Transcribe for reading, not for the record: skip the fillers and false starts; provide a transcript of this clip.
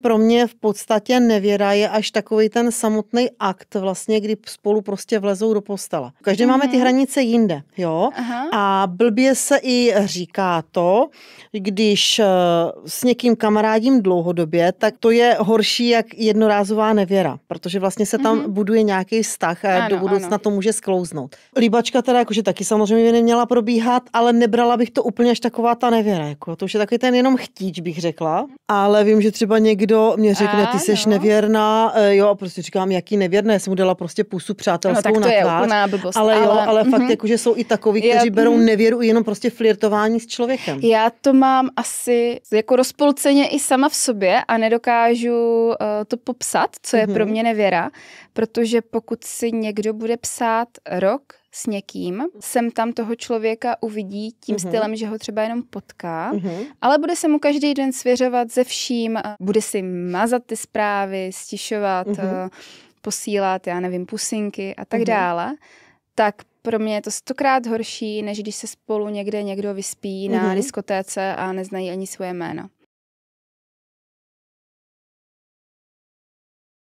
Pro mě v podstatě nevěra je až takový ten samotný akt vlastně, kdy spolu prostě vlezou do postele. Každý máme ty hranice jinde, jo? A blbě se i říká to, když s někým kamarádím dlouhodobě, tak to je horší jak jednorázová nevěra, protože vlastně se tam buduje nějaký vztah a do budoucna to může sklouznout. Líbačka teda jakože taky samozřejmě neměla probíhat, ale nebrala bych to úplně až taková ta nevěra, jako to už je takový ten jenom chtíč, bych řekla, ale vím, že třeba někdo mě řekne, ty seš nevěrná, jo, a prostě říkám, jaký nevěrné, já jsem mu dala prostě pusu přátelskou na tvář, blbost, ale fakt jakože jsou i takoví, kteří berou nevěru jenom prostě flirtování s člověkem. Já to mám asi jako rozpolceně i sama v sobě a nedokážu to popsat, co je pro mě nevěra, protože pokud si někdo bude psát rok s někým, sem tam toho člověka uvidí tím stylem, že ho třeba jenom potká, ale bude se mu každý den svěřovat ze vším, bude si mazat ty zprávy, stišovat, posílat, já nevím, pusinky a tak dále, tak pro mě je to 100krát horší, než když se spolu někde někdo vyspí na diskotéce a neznají ani svoje jména.